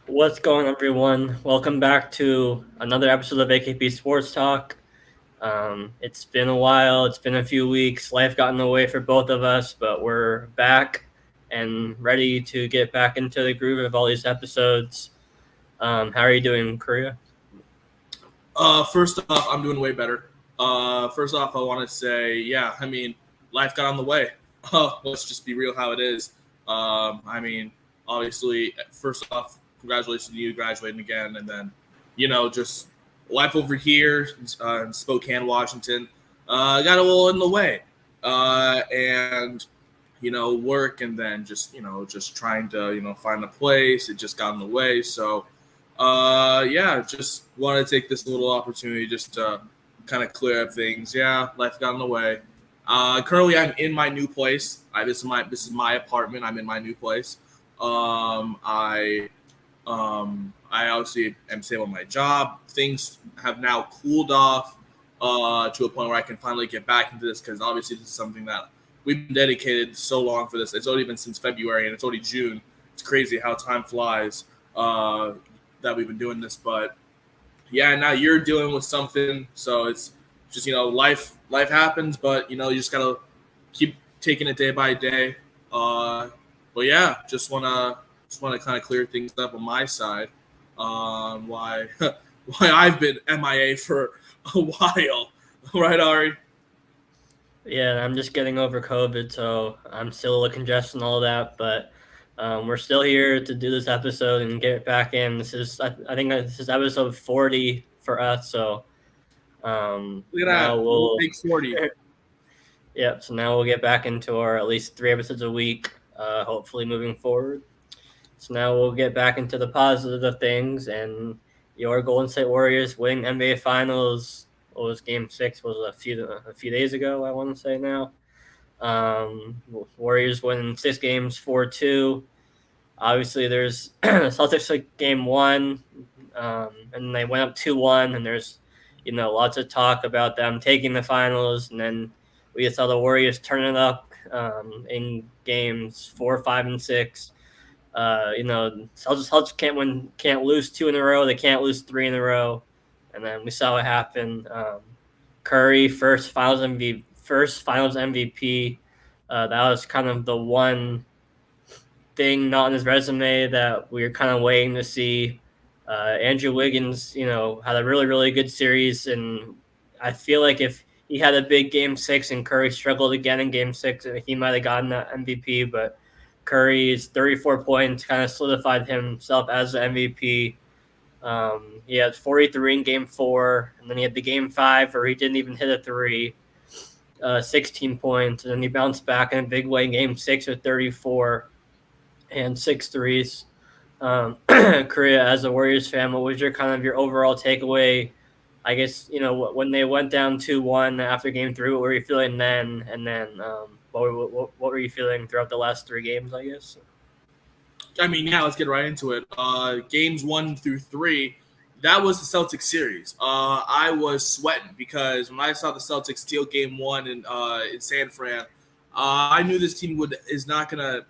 What's going on, everyone? Welcome back to another episode of AKP Sports Talk. It's been a while. It's been a few weeks. Life got in the way for both of us, but we're back and ready to get back into the groove of all these episodes. How are you doing, Korea? First off, I'm doing way better. First off, I want to say, life got on the way. Let's just be real how it is. Obviously, first off, congratulations to you graduating again, and then, just life over here in Spokane, Washington, got a little in the way, and work, and then just trying to find a place. It just got in the way, so. Just want to take this little opportunity just to kind of clear up things. Yeah, life got in the way. Currently, I'm in my new place. This is my apartment. I'm in my new place. I obviously am stable on my job. Things have now cooled off to a point where I can finally get back into this because obviously this is something that we've been dedicated so long for this. It's already been since February and it's already June. It's crazy how time flies. That we've been doing this, but yeah, now you're dealing with something, so it's just life happens, but you just gotta keep taking it day by day. But yeah, just wanna kind of clear things up on my side. Why why I've been MIA for a while, right, Ari? Yeah, I'm just getting over COVID, so I'm still a little congested and all that, but we're still here to do this episode and get it back in. I think this is episode 40 for us, so Look at now that, we'll big 40. yeah, so now we'll get back into our at least 3 episodes a week, hopefully moving forward. So now we'll get back into the positive of things, and your Golden State Warriors winning NBA Finals. What was Game 6? Was a few days ago, I want to say now. Warriors winning 6 games, 4-2. Obviously, there's Celtics like Game 1, and they went up 2-1, and there's lots of talk about them taking the finals, and then we just saw the Warriors turn it up in games 4, 5, and 6. Celtics can't lose 2 in a row. They can't lose 3 in a row, and then we saw what happened. Curry first Finals MVP. That was kind of the one thing not on his resume that we were kind of waiting to see. Andrew Wiggins, had a really, really good series, and I feel like if he had a big Game 6 and Curry struggled again in Game 6, he might have gotten that MVP, but Curry's 34 points kind of solidified himself as the MVP. He had 43 in Game 4, and then he had the Game 5 where he didn't even hit a three, 16 points, and then he bounced back in a big way in Game 6 with 34 and 6 threes. Korea, as a Warriors fan, what was your overall takeaway? I guess when they went down 2-1 after Game 3, what were you feeling then? And then what were you feeling throughout the last 3 games? I guess. Let's get right into it. Games 1 through 3, that was the Celtics series. I was sweating because when I saw the Celtics steal Game 1 in San Fran, I knew this team is not gonna.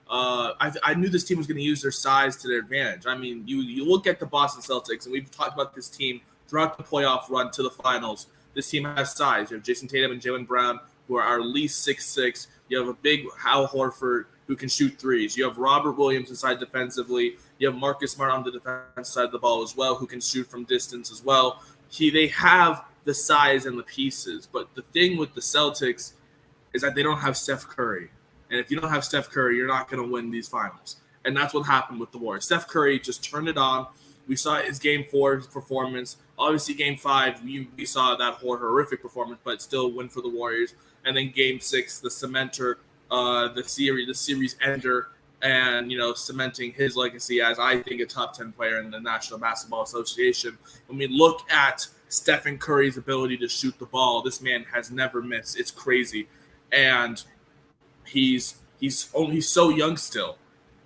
I knew this team was going to use their size to their advantage. I mean, you look at the Boston Celtics, and we've talked about this team throughout the playoff run to the finals. This team has size. You have Jason Tatum and Jaylen Brown, who are at least 6'6". You have a big Hal Horford who can shoot threes. You have Robert Williams inside defensively. You have Marcus Smart on the defense side of the ball as well, who can shoot from distance as well. They have the size and the pieces. But the thing with the Celtics is that they don't have Steph Curry. And if you don't have Steph Curry, you're not going to win these finals. And that's what happened with the Warriors. Steph Curry just turned it on. We saw his Game 4 performance. Obviously, Game 5, we saw that horrific performance, but still win for the Warriors. And then Game 6, the cementer, the series ender, and cementing his legacy as I think a top 10 player in the National Basketball Association. When we look at Stephen Curry's ability to shoot the ball, this man has never missed. It's crazy, and he's so young still.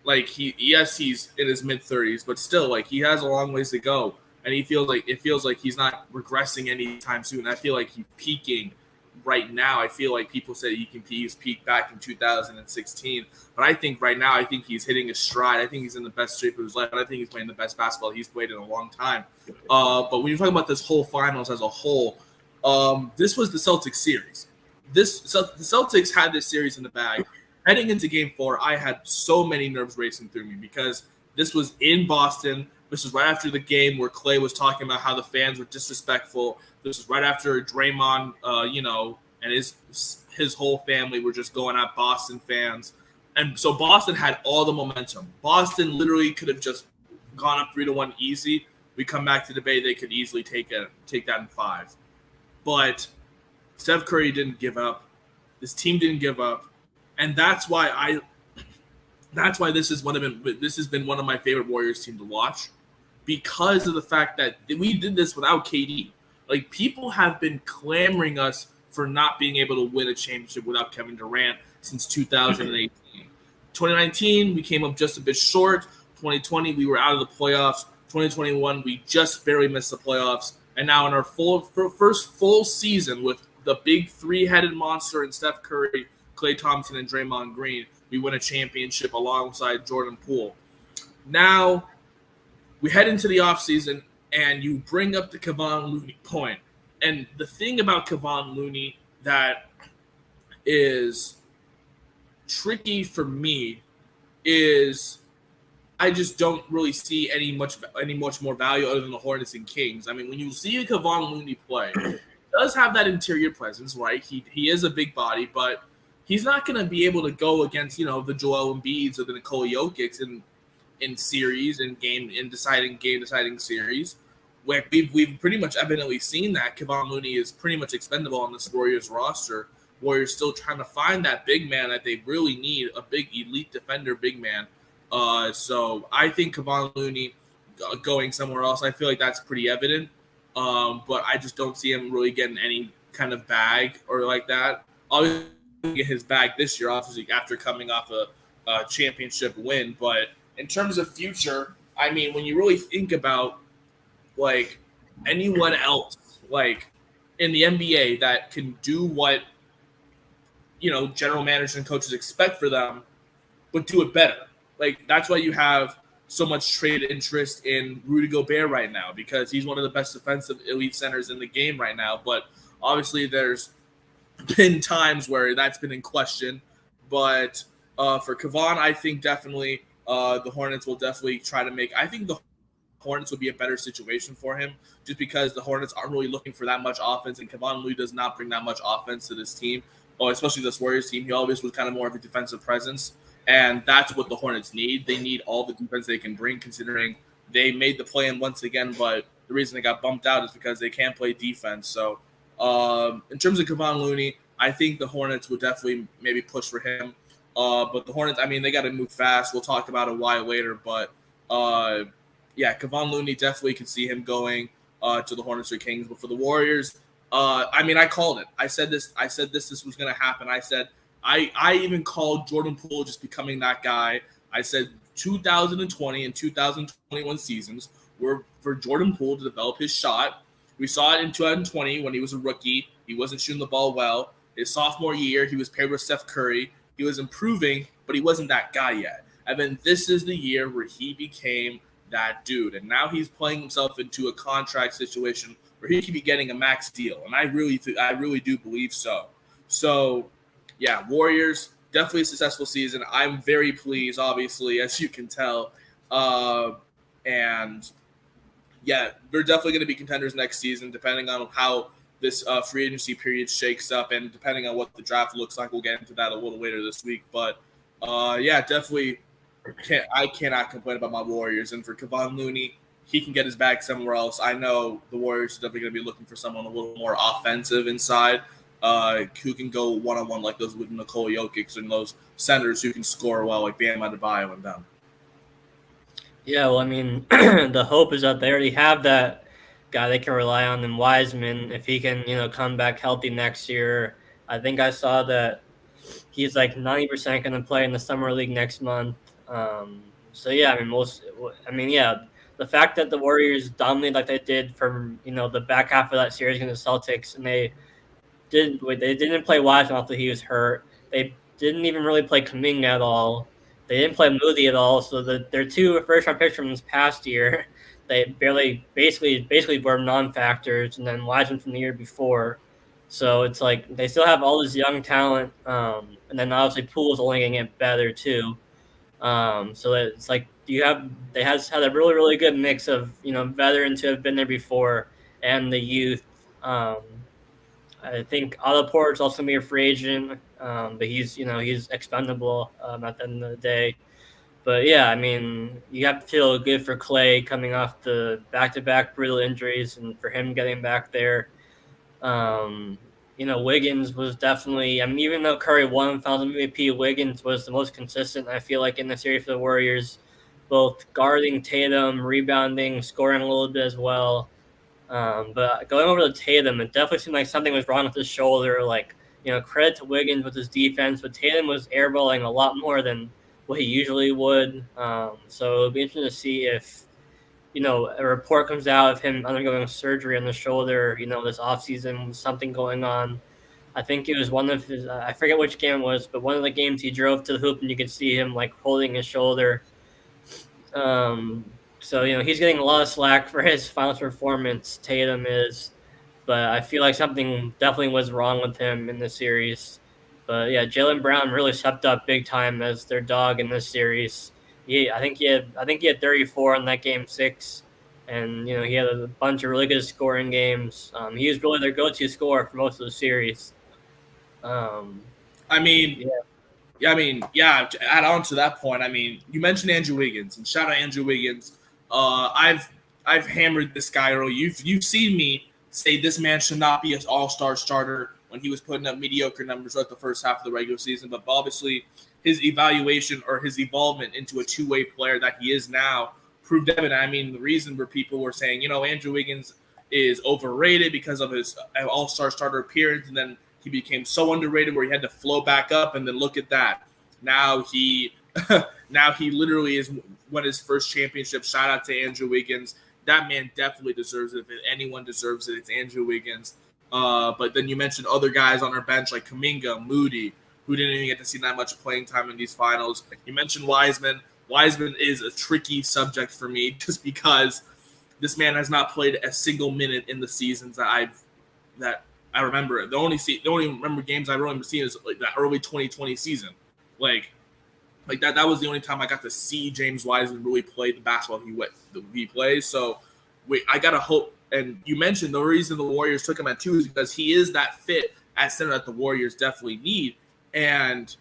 Like he's in his mid-30s, but still, like, he has a long ways to go, and it feels like he's not regressing anytime soon. I feel like he's peaking right now. I feel like people say he's peaked back in 2016, but I think right now, I think he's hitting his stride. I think he's in the best shape of his life. I think he's playing the best basketball he's played in a long time. But when you're talking about this whole finals as a whole, this was the Celtics series. The Celtics had this series in the bag. Heading into Game 4, I had so many nerves racing through me because this was in Boston. This was right after the game where Clay was talking about how the fans were disrespectful. This was right after Draymond, and his whole family were just going at Boston fans. And so Boston had all the momentum. Boston literally could have just gone up 3-1 easy. We come back to the Bay, they could easily take that in 5. But Steph Curry didn't give up. This team didn't give up. And that's why this has been one of my favorite Warriors team to watch, because of the fact that we did this without KD. Like, people have been clamoring us for not being able to win a championship without Kevin Durant since 2018. 2019, we came up just a bit short. 2020, we were out of the playoffs. 2021, we just barely missed the playoffs. And now in our first full season with the big three-headed monster in Steph Curry, Klay Thompson, and Draymond Green, we win a championship alongside Jordan Poole. Now, we head into the offseason, and you bring up the Kevon Looney point. And the thing about Kevon Looney that is tricky for me is I just don't really see any much more value other than the Hornets and Kings. I mean, when you see a Kevon Looney play, he does have that interior presence, right? He is a big body, but he's not going to be able to go against, the Joel Embiids or the Nikola Jokic in series and game deciding series. Where we've pretty much evidently seen that Kevon Looney is pretty much expendable on this Warriors roster. Warriors still trying to find that big man that they really need, a big elite defender big man. So I think Kevon Looney going somewhere else, I feel like that's pretty evident. But I just don't see him really getting any kind of bag or like that. Obviously, get his bag this year, obviously, after coming off a championship win. But in terms of future, I mean, when you really think about like anyone else, like in the NBA that can do what general managers and coaches expect for them, but do it better. Like, that's why you have so much trade interest in Rudy Gobert right now, because he's one of the best defensive elite centers in the game right now. But obviously, there's been times where that's been in question. But for Kevon, I think definitely the Hornets will definitely try to make. I think the Hornets would be a better situation for him, just because the Hornets aren't really looking for that much offense, and Kevon Looney does not bring that much offense to this team, especially this Warriors team. He always was kind of more of a defensive presence, and that's what the Hornets need. They need all the defense they can bring, considering they made the play-in once again, but the reason they got bumped out is because they can't play defense. So in terms of Kevon Looney, I think the Hornets would definitely maybe push for him. But the Hornets, I mean, they got to move fast. We'll talk about it why later, but yeah, Kevon Looney, definitely could see him going to the Hornets or Kings. But for the Warriors, I mean, I called it. I said this was going to happen. I said I even called Jordan Poole just becoming that guy. I said 2020 and 2021 seasons were for Jordan Poole to develop his shot. We saw it in 2020 when he was a rookie. He wasn't shooting the ball well. His sophomore year, he was paired with Steph Curry. He was improving, but he wasn't that guy yet. And then this is the year where he became that dude. And now he's playing himself into a contract situation where he could be getting a max deal. And I really do believe so. So, yeah, Warriors, definitely a successful season. I'm very pleased, obviously, as you can tell. And, yeah, they're definitely going to be contenders next season, depending on how this free agency period shakes up and depending on what the draft looks like. We'll get into that a little later this week. But, yeah, definitely I cannot complain about my Warriors. And for Kevon Looney, he can get his bag somewhere else. I know the Warriors are definitely going to be looking for someone a little more offensive inside, who can go one-on-one like those with Nikola Jokic and those centers who can score well like Bam Adebayo and them. Yeah, well, I mean, the hope is that they already have that guy they can rely on in Wiseman. If he can, come back healthy next year. I think I saw that he's like 90% going to play in the summer league next month. So yeah, the fact that the Warriors dominated like they did from the back half of that series against the Celtics, and they didn't play Wiseman after he was hurt. They didn't even really play Kuminga at all. They didn't play Moody at all. So their two first round picks from this past year, they basically were non-factors, and then Wiseman from the year before. So it's like they still have all this young talent, and then obviously Poole's only going to get better too. So it's like they had a really good mix of veterans who have been there before and the youth. I think Otto Porter's also gonna be a free agent, but he's expendable at the end of the day. But yeah, I mean, you have to feel good for Clay coming off the back-to-back brutal injuries, and for him getting back there. Wiggins was definitely. I mean, even though Curry won Finals MVP, Wiggins was the most consistent. I feel like in the series for the Warriors, both guarding Tatum, rebounding, scoring a little bit as well. But going over to Tatum, it definitely seemed like something was wrong with his shoulder. Like, credit to Wiggins with his defense, but Tatum was airballing a lot more than what he usually would. So it'll be interesting to see if, a report comes out of him undergoing surgery on the shoulder, this offseason, something going on. I think it was one of his, I forget which game it was, but one of the games he drove to the hoop and you could see him like holding his shoulder. So, he's getting a lot of slack for his finals performance, Tatum is, but I feel like something definitely was wrong with him in this series. But yeah, Jaylen Brown really stepped up big time as their dog in this series. I think he had 34 in that game 6, and he had a bunch of really good scoring games. He was really their go-to scorer for most of the series. I mean, to add on to that point, I mean, you mentioned Andrew Wiggins, and shout out Andrew Wiggins. I've hammered this guy early. You've seen me say this man should not be an all-star starter when he was putting up mediocre numbers throughout the first half of the regular season, but obviously his evaluation or his evolvement into a two-way player that he is now proved evident. I mean, the reason where people were saying, Andrew Wiggins is overrated because of his all-star starter appearance, and then he became so underrated where he had to flow back up, and then look at that. Now he literally is won his first championship. Shout out to Andrew Wiggins. That man definitely deserves it. If anyone deserves it, it's Andrew Wiggins. But then you mentioned other guys on our bench like Kuminga, Moody, who didn't even get to see that much playing time in these finals. You mentioned Wiseman. Wiseman is a tricky subject for me just because this man has not played a single minute in the seasons that I remember. The only remember games I remember seeing is like that early 2020 season. Like that was the only time I got to see James Wiseman really play the basketball he plays. So I gotta hope. And you mentioned the reason the Warriors took him at 2 is because he is that fit at center that the Warriors definitely need. And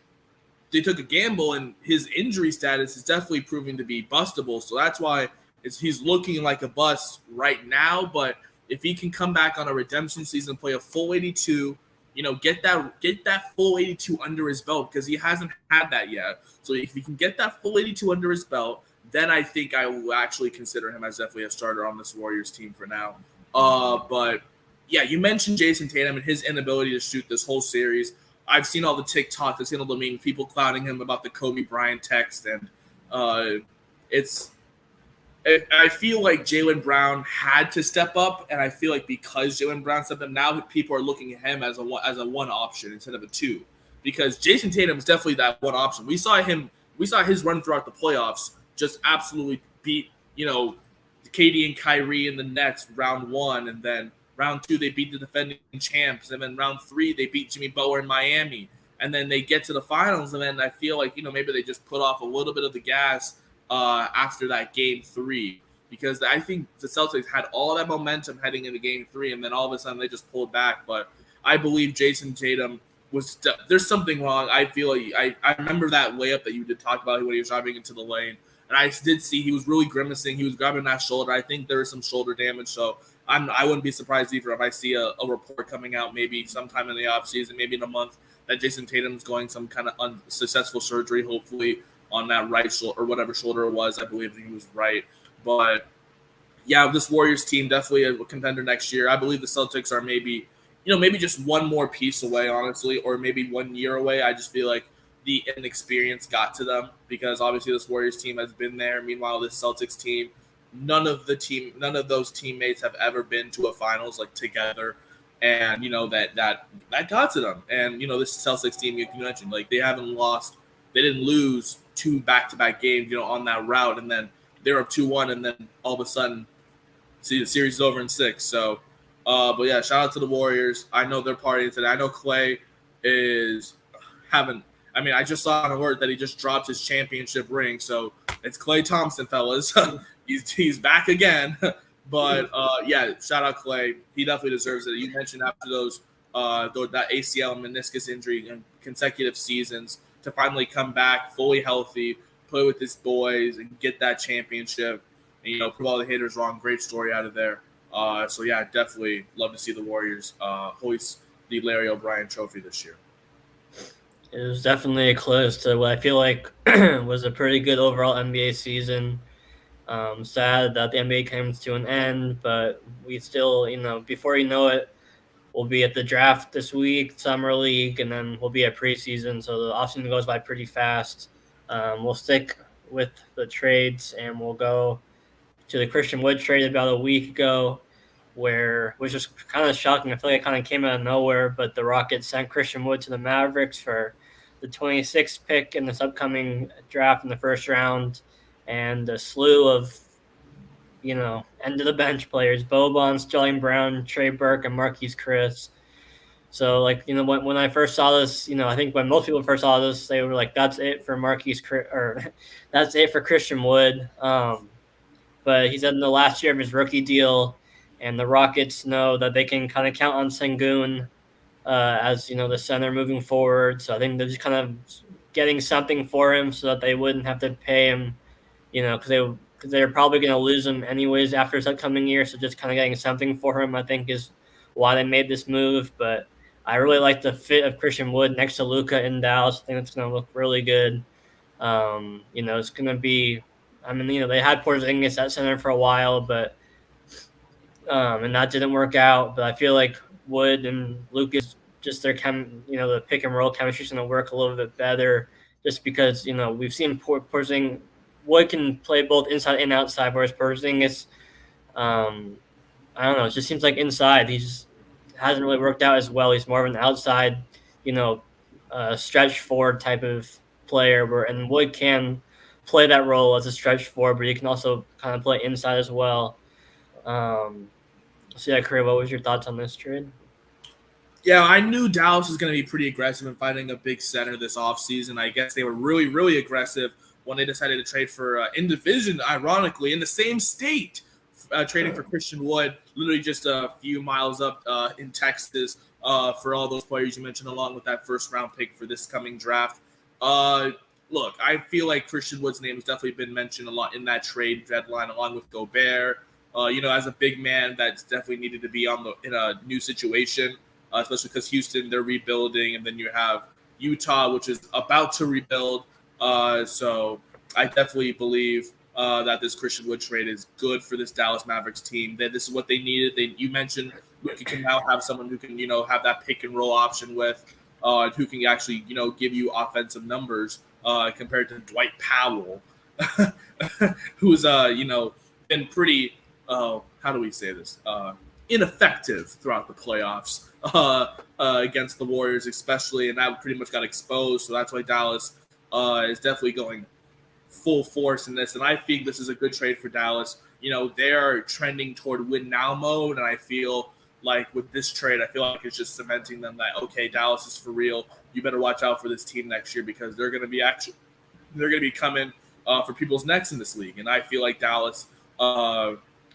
they took a gamble, and his injury status is definitely proving to be bustable. So that's why he's looking like a bust right now. But if he can come back on a redemption season, play a full 82, get that full 82 under his belt, because he hasn't had that yet. So if he can get that full 82 under his belt, then I think I will actually consider him as definitely a starter on this Warriors team for now. But yeah, you mentioned Jason Tatum and his inability to shoot this whole series. I've seen all the TikToks, I've seen all the memes, people clowning him about the Kobe Bryant text, and I feel like Jaylen Brown had to step up, and I feel like because Jaylen Brown stepped up, now people are looking at him as a one option instead of a 2, because Jason Tatum is definitely that one option. We saw his run throughout the playoffs just absolutely beat KD and Kyrie in the Nets round 1, and then round 2 they beat the defending champs, and then round 3 they beat Jimmy Butler in Miami, and then they get to the finals, and then I feel like maybe they just put off a little bit of the gas after that game 3, because I think the Celtics had all that momentum heading into game 3, and then all of a sudden they just pulled back. But I believe Jason Tatum there's something wrong. I feel like I remember that layup that you did talk about when he was driving into the lane, and I did see he was really grimacing. He was grabbing that shoulder. I think there was some shoulder damage, so I wouldn't be surprised either if I see a report coming out maybe sometime in the offseason, maybe in a month, that Jason Tatum's going some kind of unsuccessful surgery, hopefully on that right shoulder or whatever shoulder it was. I believe he was right. But yeah, this Warriors team definitely a contender next year. I believe the Celtics are maybe just one more piece away, honestly, or maybe 1 year away. I just feel like the inexperience got to them, because obviously this Warriors team has been there. Meanwhile, this Celtics team, none of those teammates have ever been to a finals like together. and that got to them. And this Celtics team, you mentioned, like, they didn't lose 2 back-to-back games, on that route, and then they're up 2-1, and then all of a sudden, see, the series is over in 6. So, but yeah, shout out to the Warriors. I know they're partying today. I know Clay is having. I mean, I just saw on a word that he just dropped his championship ring. So it's Klay Thompson, fellas. he's back again. But yeah, shout out Clay. He definitely deserves it. You mentioned after that ACL and meniscus injury in consecutive seasons to finally come back fully healthy, play with his boys, and get that championship. And, prove all the haters wrong. Great story out of there. So yeah, definitely love to see the Warriors hoist the Larry O'Brien Trophy this year. It was definitely close to what I feel like was a pretty good overall NBA season. Sad that the NBA came to an end, but we still, before you know it, we'll be at the draft this week, summer league, and then we'll be at preseason. So the offseason goes by pretty fast. We'll stick with the trades, and we'll go to the Christian Wood trade about a week ago, which was kind of shocking. I feel like it kind of came out of nowhere, but the Rockets sent Christian Wood to the Mavericks for the 26th pick in this upcoming draft in the first round, and a slew of, end of the bench players: Boban, Sterling Brown, Trey Burke, and Marquise Chris. So, when I first saw this, I think when most people first saw this, they were like, "That's it for Marquise Chris," or "That's it for Christian Wood." But he's in the last year of his rookie deal, and the Rockets know that they can kind of count on Sengun as the center moving forward. So I think they're just kind of getting something for him so that they wouldn't have to pay him, because they're probably going to lose him anyways after this upcoming year. So just kind of getting something for him, I think, is why they made this move. But I really like the fit of Christian Wood next to Luka in Dallas. I think it's going to look really good. It's going to be. I mean, they had Porzingis at center for a while, but and that didn't work out. But I feel like Wood and Lucas, just their the pick and roll chemistry is going to work a little bit better, just because we've seen Porzingis. Wood can play both inside and outside, whereas Porzingis, I don't know, it just seems like inside he just hasn't really worked out as well. He's more of an outside, stretch forward type of player, and Wood can play that role as a stretch forward, but he can also kind of play inside as well. So yeah, Curry, what was your thoughts on this trade? Yeah, I knew Dallas was going to be pretty aggressive in finding a big center this offseason. I guess they were really, really aggressive when they decided to trade for in division, ironically, in the same state, trading for Christian Wood, literally just a few miles up in Texas for all those players you mentioned, along with that first-round pick for this coming draft. Look, I feel like Christian Wood's name has definitely been mentioned a lot in that trade deadline, along with Gobert. As a big man, that's definitely needed to be in a new situation, especially because Houston, they're rebuilding, and then you have Utah, which is about to rebuild. So I definitely believe that this Christian Wood trade is good for this Dallas Mavericks team. That this is what they needed. You mentioned you can now have someone who can have that pick and roll option with, who can actually give you offensive numbers compared to Dwight Powell, who's been pretty how do we say this ineffective throughout the playoffs against the Warriors, especially, and that pretty much got exposed. So that's why Dallas is definitely going full force in this, and I think this is a good trade for Dallas. They are trending toward win now mode, and I feel like with this trade, I feel like it's just cementing them that, okay, Dallas is for real. You better watch out for this team next year, because they're going to be coming for people's necks in this league, and I feel like Dallas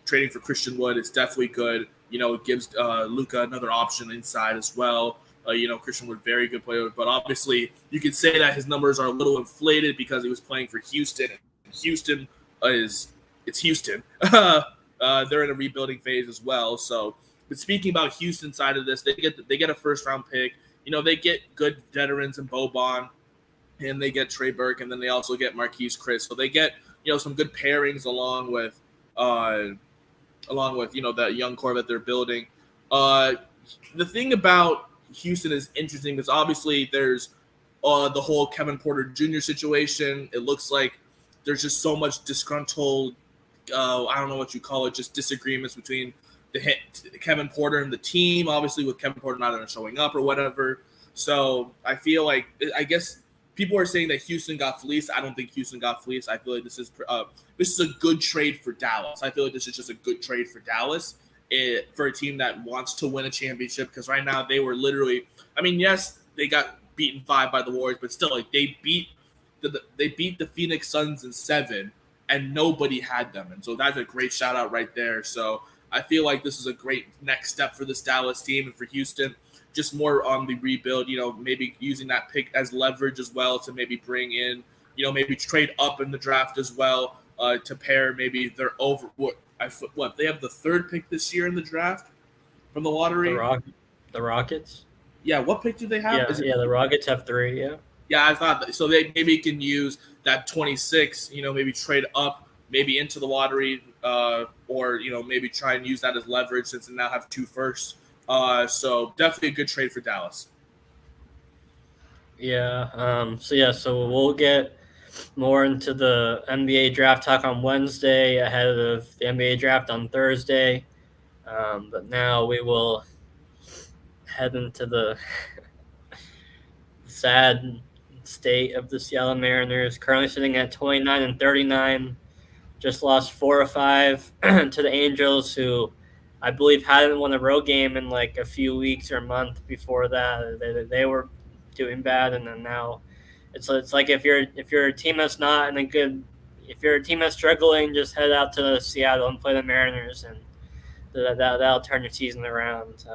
trading for Christian Wood is definitely good. It gives Luka another option inside as well. Christian Wood, very good player, but obviously you could say that his numbers are a little inflated because he was playing for Houston. Houston it's Houston. They're in a rebuilding phase as well. So, but speaking about Houston side of this, they get a first round pick. They get good veterans in Boban, and they get Trey Burke, and then they also get Marquise Chris. So they get some good pairings along with that young core that they're building. The thing about Houston is interesting because obviously there's the whole Kevin Porter Jr. situation. It looks like there's just so much disgruntled, I don't know what you call it, just disagreements between Kevin Porter and the team, obviously with Kevin Porter not showing up or whatever. So I feel like, I guess people are saying that Houston got fleeced. I don't think Houston got fleeced. I feel like this is a good trade for Dallas. I feel like this is just a good trade for Dallas, for a team that wants to win a championship, because right now they were literally, I mean, yes, they got beaten 5 by the Warriors, but still, like, they beat the Phoenix Suns in 7, and nobody had them. And so that's a great shout out right there. So I feel like this is a great next step for this Dallas team, and for Houston, just more on the rebuild, maybe using that pick as leverage as well to maybe bring in, maybe trade up in the draft as well, to pair maybe their what they have the 3rd pick this year in the draft from the lottery. The Rockets? Yeah, what pick do they have? Yeah, the Rockets have 3, yeah. Yeah, I thought that. So they maybe can use that 26, maybe trade up, maybe into the lottery, or, maybe try and use that as leverage since they now have 2 firsts. So definitely a good trade for Dallas. Yeah. So we'll get more into the NBA draft talk on Wednesday ahead of the NBA draft on Thursday. But now we will head into the sad state of the Seattle Mariners, currently sitting at 29-39. Just lost 4 or 5 to the Angels, who I believe hadn't won a road game in like a few weeks or a month before that. They were doing bad, and then now it's like if you're a team that's not in a good, if you're a team that's struggling, just head out to Seattle and play the Look, that'll turn your season around.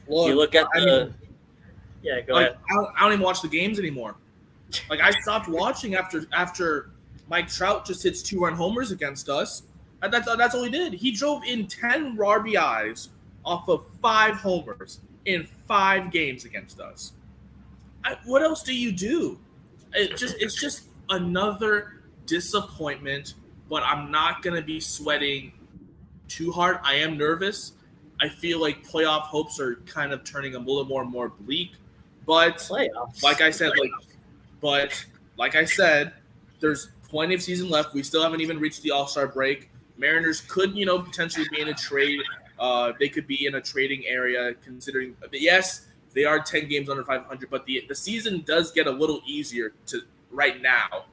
You look at go ahead. I don't even watch the games anymore. Like, I stopped watching after Mike Trout just hits 2-run homers against us. And that's all he did. He drove in 10 RBIs off of 5 homers in 5 games against us. What else do you do? It's just another disappointment, but I'm not going to be sweating too hard. I am nervous. I feel like playoff hopes are kind of turning a little more and more bleak. But Playoffs. like I said, there's plenty of season left. We still haven't even reached the All-Star break. Mariners could, potentially be in a trade. They could be in a trading area, considering, yes, they are 10 games under 500, but the season does get a little easier to right now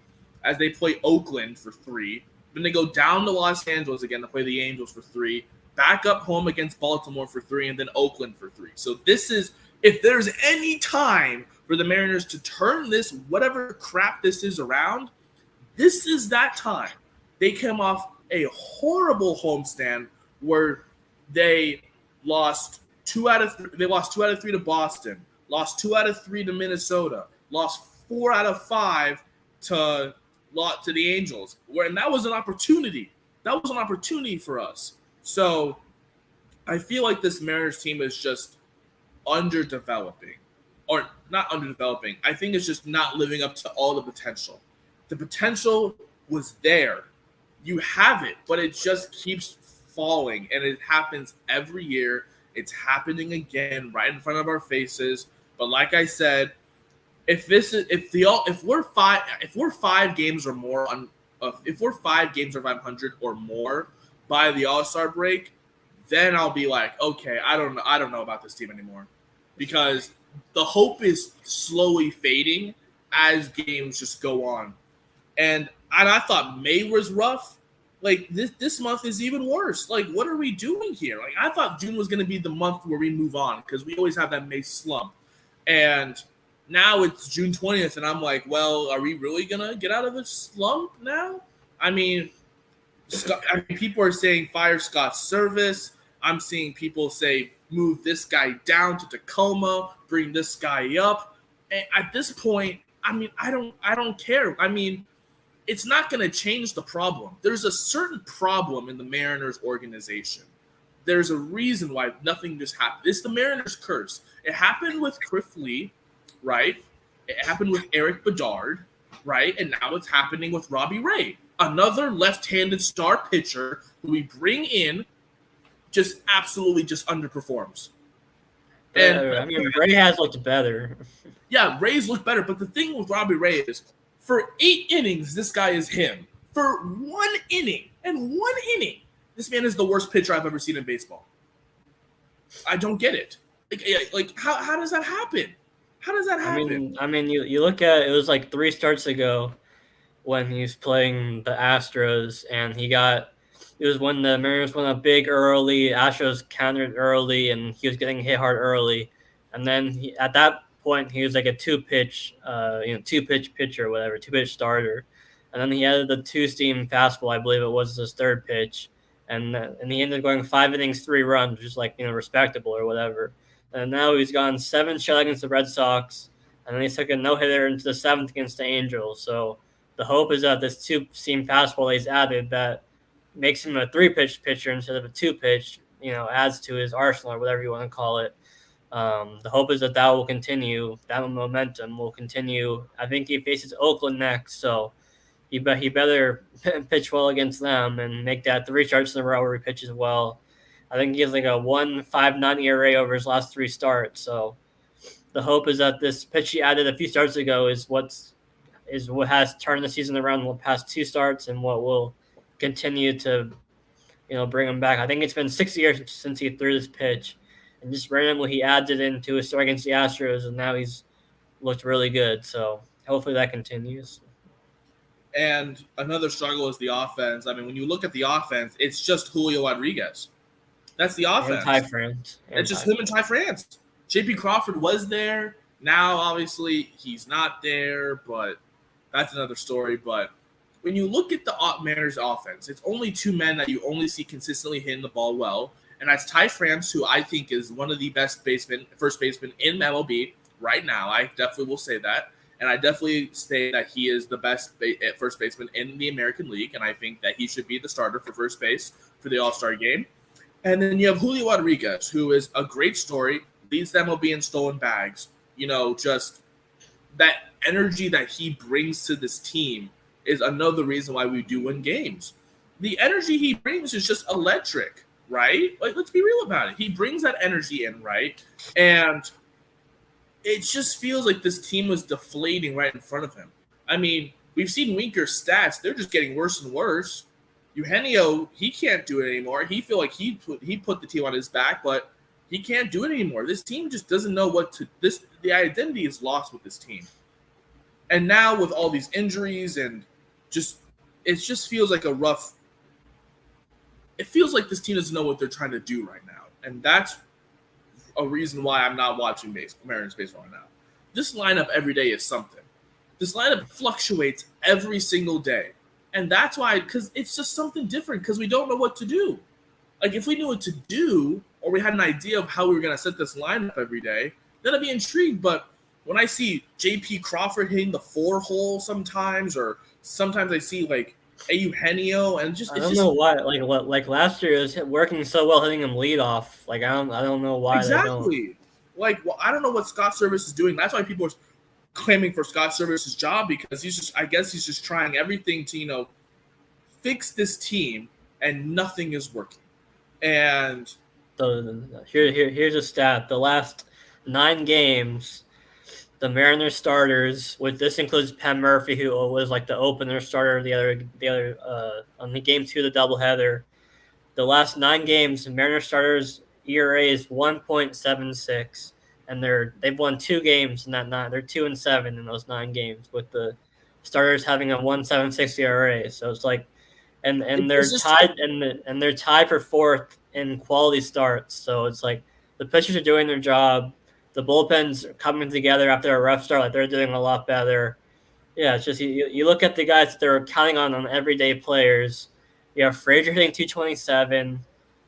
as they play Oakland for 3. Then they go down to Los Angeles again to play the Angels for 3, back up home against Baltimore for 3, and then Oakland for 3. So this is, if there's any time for the Mariners to turn this, whatever crap this is around, this is that time. They came off a horrible homestand where they lost 2 out of 3. They lost 2 out of 3 to Boston, lost 2 out of 3 to Minnesota, lost 4 out of 5 to the Angels. And that was an opportunity. That was an opportunity for us. So I feel like this Mariners team is just underdeveloping, or not underdeveloping. I think it's just not living up to all the potential. The potential was there. You have it, but it just keeps falling, and it happens every year. It's happening again right in front of our faces. But like I said, if we're 5 games or more if we're 5 games or 500 or more by the All-Star break, then I'll be like, okay, I don't know about this team anymore, because the hope is slowly fading as games just go on. And I thought May was rough. Like, this month is even worse. Like, what are we doing here? Like, I thought June was going to be the month where we move on, because we always have that May slump. And now it's June 20th, and I'm like, well, are we really going to get out of this slump now? I mean, people are saying fire Scott Service. I'm seeing people say move this guy down to Tacoma, bring this guy up. And at this point, I mean, I don't care. I mean, it's not going to change the problem. There's a certain problem in the Mariners organization. There's a reason why nothing just happened. It's the Mariners curse. It happened with Cliff Lee, right? It happened with Eric Bedard, right? And now it's happening with Robbie Ray, another left-handed star pitcher who we bring in, just absolutely just underperforms. And I mean, Ray has looked better. Yeah, Ray's looked better. But the thing with Robbie Ray is, for 8 innings, this guy is him. For 1 inning, This man is the worst pitcher I've ever seen in baseball. I don't get it. Like how does that happen? How does that happen? You look at it was like 3 starts ago when he was playing the Astros, and it was when the Mariners went up big early. Astros countered early, and he was getting hit hard early. And then at that point, he was like a two pitch pitcher, or whatever, 2 pitch starter. And then he added the 2-seam fastball, I believe it was his third pitch, and he ended up going 5 innings, 3 runs, which is like respectable or whatever. And now he's gone 7 shutout against the Red Sox, and then he took a no-hitter into the 7th against the Angels. So the hope is that this 2-seam fastball he's added that makes him a 3-pitch pitcher instead of a 2-pitch, adds to his arsenal or whatever you want to call it. The hope is that will continue. That momentum will continue. I think he faces Oakland next, so he better pitch well against them and make that 3 starts in a row where he pitches well. I think he has like a 1.59 ERA over his last 3 starts. So the hope is that this pitch he added a few starts ago is what has turned the season around in the past 2 starts and what will continue to, bring him back. I think it's been 6 years since he threw this pitch, and just randomly he adds it into his start against the Astros, and now he's looked really good. So hopefully that continues. And another struggle is the offense. I mean, when you look at the offense, it's just Julio Rodriguez. That's the offense. And Ty France. It's just him and Ty France. J.P. Crawford was there. Now, obviously, he's not there, but that's another story. But when you look at the Mariners offense, it's only 2 men that you only see consistently hitting the ball well. And that's Ty France, who I think is one of the best first basemen in MLB right now. I definitely will say that. And I definitely say that he is the best first baseman in the American League. And I think that he should be the starter for first base for the All-Star game. And then you have Julio Rodriguez, who is a great story, leads the MLB in stolen bags. Just that energy that he brings to this team is another reason why we do win games. The energy he brings is just electric, right? Like, let's be real about it. He brings that energy in, right? And it just feels like this team was deflating right in front of him. I mean, we've seen Winker's stats. They're just getting worse and worse. Eugenio, he can't do it anymore. He feel like he put the team on his back, but he can't do it anymore. This team just doesn't know the identity is lost with this team. And now with all these injuries and it just feels like it feels like this team doesn't know what they're trying to do right now. And that's a reason why I'm not watching Mariners baseball right now. This lineup every day is something. This lineup fluctuates every single day. And that's why, because it's just something different, because we don't know what to do. Like, if we knew what to do, or we had an idea of how we were going to set this lineup every day, then I'd be intrigued. But when I see J.P. Crawford hitting the 4-hole sometimes, or sometimes I see, like, Eugenio, and I don't know why. Like last year, it was working so well hitting him leadoff. Like, I don't know why. Exactly. I don't know what Scott Service is doing. That's why people are claiming for Scott Service's job, because he's just trying everything to, fix this team, and nothing is working. And here's a stat: the last 9 games, the Mariners starters, which this includes Penn Murphy, who was like the opener starter the other on the game 2 of the doubleheader. The last 9 games, the Mariners starters ERA is 1.76, and they've won 2 games in that 9. They're 2-7 in those 9 games, with the starters having a 1.76 ERA. So it's like, and they're tied and they're tied for 4th in quality starts. So it's like the pitchers are doing their job. The bullpen's coming together after a rough start. Like, they're doing a lot better. Yeah, it's just you look at the guys that they're counting on everyday players. You have Frazier hitting 227.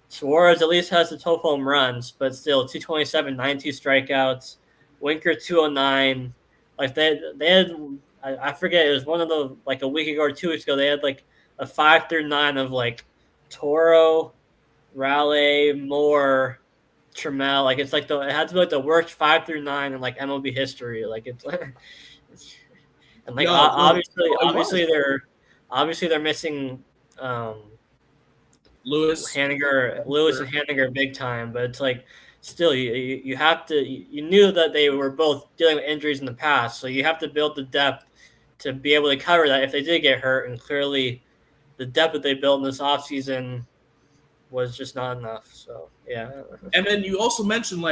Suarez at least has the 12 home runs, but still 227, 92 strikeouts. Winker 209. Like they had, I forget, it was one of the, like a week ago or 2 weeks ago, they had like a 5-9 of like Toro, Raleigh, Moore, Trammell. Like, it's like it had to be like the worst 5-9 in like MLB history. Like, it's and like obviously they're missing Lewis and Haniger big time, but it's like still you have to, you knew that they were both dealing with injuries in the past, so you have to build the depth to be able to cover that if they did get hurt. And clearly the depth that they built in this offseason was just not enough. So yeah. And then you also mentioned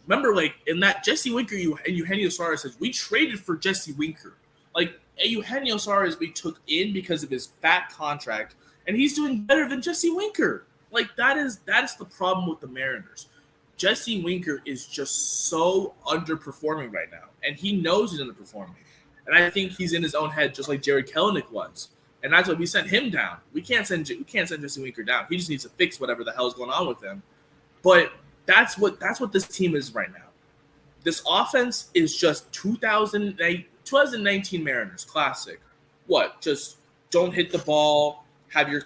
remember in that Jesse Winker and Eugenio Suarez says we traded for Jesse Winker. Eugenio Suarez we took in because of his fat contract, and he's doing better than Jesse Winker. That is the problem with the Mariners. Jesse Winker is just so underperforming right now, and he knows he's underperforming. And I think he's in his own head, just like Jared Kelenic was. And that's why we sent him down. We can't send Jesse Winker down. He just needs to fix whatever the hell is going on with him. But that's what this team is right now. This offense is just 2019 Mariners classic. What? Just don't hit the ball. Have your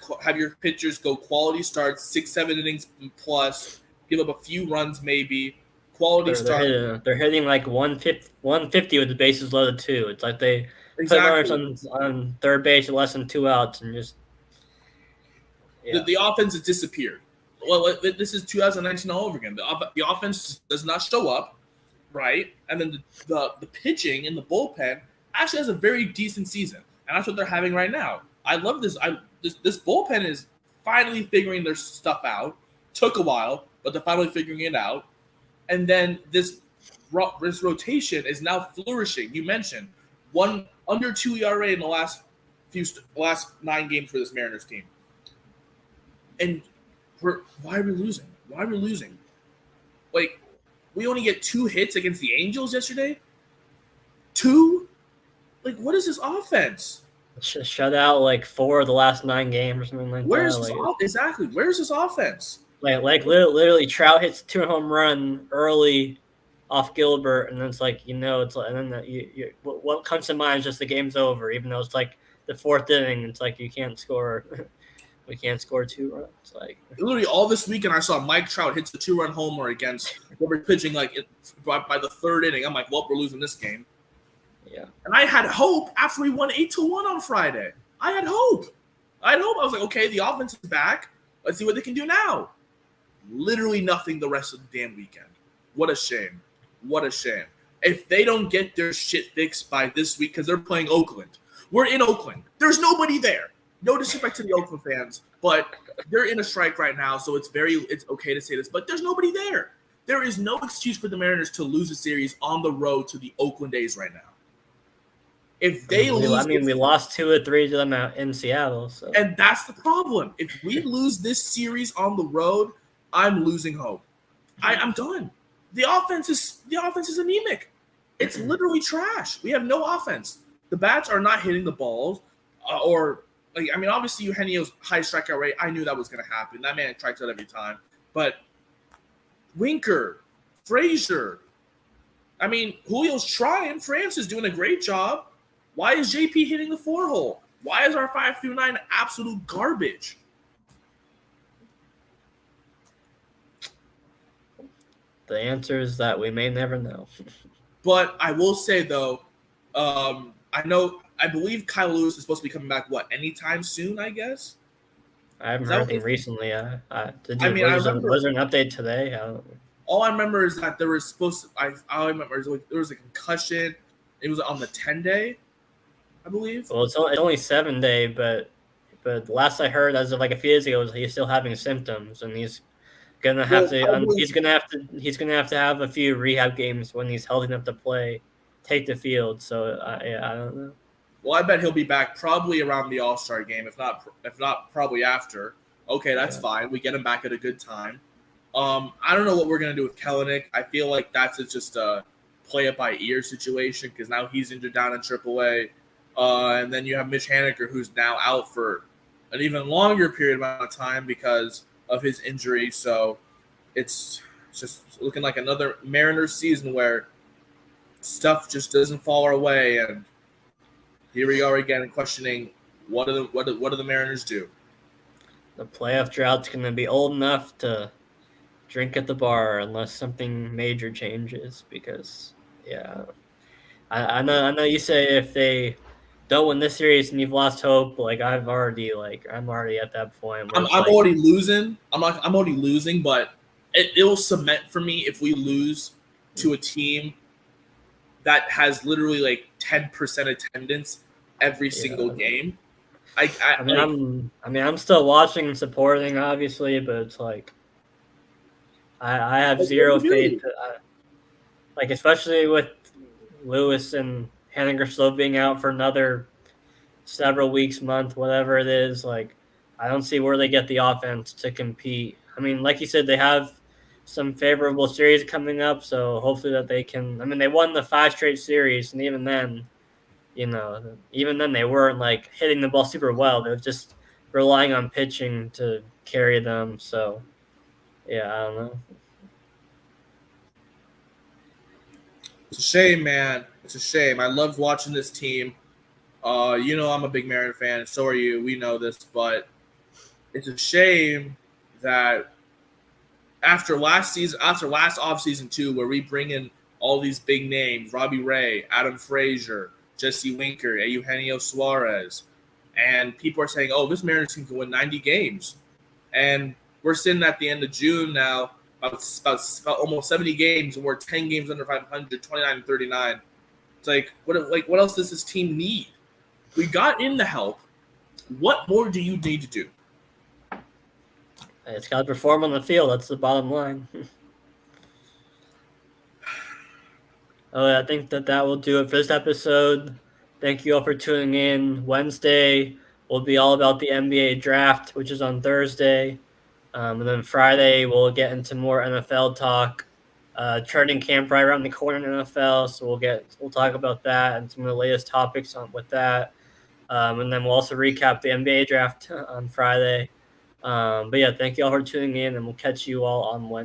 pitchers go quality starts, 6-7 innings plus. Give up a few runs maybe. Quality start. They're hitting like 150 with the bases loaded too. It's like they put runners on third base with less than 2 outs and just the offense has disappeared. Well, this is 2019 all over again. The offense does not show up, right? And then the pitching in the bullpen actually has a very decent season, and that's what they're having right now. I love this. This bullpen is finally figuring their stuff out. Took a while, but they're finally figuring it out. And then this rotation is now flourishing. You mentioned under 2 ERA in the last 9 games for this Mariners team. And why are we losing? Why are we losing? We only get 2 hits against the Angels yesterday. 2? What is this offense? Shut out 4 of the last 9 games or something like Where's that. Exactly. Where's this offense? Literally, Trout hits 2-home run early off Gilbert, and then it's and then what comes to mind is just the game's over, even though it's the 4th inning. It's you can't score. We can't score 2 runs. Literally all this weekend, I saw Mike Trout hits the 2-run homer against Gilbert pitching by the 3rd inning. I'm well, we're losing this game. Yeah. And I had hope after we won 8-1 on Friday. I had hope. I was okay, the offense is back. Let's see what they can do now. Literally nothing the rest of the damn weekend. What a shame. What a shame. If they don't get their shit fixed by this week, because they're playing Oakland. We're in Oakland. There's nobody there. No disrespect to the Oakland fans, but they're in a strike right now, so it's okay to say this, but there's nobody there. There is no excuse for the Mariners to lose a series on the road to the Oakland A's right now. If they lose, we lost 2 or 3 to them out in Seattle. So. And that's the problem. If we lose this series on the road, I'm losing hope. I'm done. The offense is anemic. It's literally trash. We have no offense. The bats are not hitting the balls, obviously Eugenio's high strikeout rate. I knew that was going to happen. That man strikes out every time. But Winker, Frazier, Julio's trying. France is doing a great job. Why is JP hitting the 4-hole? Why is our 5 through 9 absolute garbage? The answer is that we may never know. But I will say, though, I believe Kyle Lewis is supposed to be coming back, anytime soon, I guess? I haven't heard anything recently. Was there an update today? All I remember is that there was supposed to – all I remember is there was a concussion. It was on the 10-day, I believe. Well, it's only 7-day, but last I heard, as of a few days ago, he's still having symptoms, and he's gonna have to have a few rehab games when he's healthy enough to take the field. So I don't know. Well, I bet he'll be back probably around the All-Star game, if not probably after. Okay, that's fine. We get him back at a good time. I don't know what we're gonna do with Kelenic. I feel like that's just a play it by ear situation because now he's injured down in AAA, and then you have Mitch Haniger who's now out for an even longer period amount of time because of his injury. So it's just looking like another Mariners season where stuff just doesn't fall our way, and here we are again questioning what do the Mariners do? The playoff drought's going to be old enough to drink at the bar unless something major changes. Because, I know you say if they don't win this series and you've lost hope, I'm already at that point. I'm already losing. I'm already losing, but it will cement for me if we lose to a team that has literally 10% attendance every single game. I'm still watching and supporting, obviously, but it's like I have zero faith. Like especially with Lewis and Henniger still being out for another several weeks, month, whatever it is. Like I don't see where they get the offense to compete. I mean, like you said, they have some favorable series coming up, so hopefully that they can. I mean, they won the 5 straight series, and even then, they weren't like hitting the ball super well. They were just relying on pitching to carry them. So, yeah, I don't know. It's a shame, man. It's a shame. I loved watching this team. I'm a big Marin fan. So are you. We know this, but it's a shame that after last offseason too, where we bring in all these big names, Robbie Ray, Adam Frazier, Jesse Winker, Eugenio Suarez, and people are saying, oh, this Mariners team can win 90 games. And we're sitting at the end of June now, about almost 70 games, and we're 10 games under 500, 29 and 39. It's like, what else does this team need? We got in the help. What more do you need to do? It's got to perform on the field. That's the bottom line. I think that will do it for this episode. Thank you all for tuning in. Wednesday will be all about the NBA draft, which is on Thursday. And then Friday, we'll get into more NFL talk. Training camp right around the corner in NFL, so we'll talk about that and some of the latest topics with that. And then we'll also recap the NBA draft on Friday. But yeah, thank you all for tuning in, and we'll catch you all on Wednesday.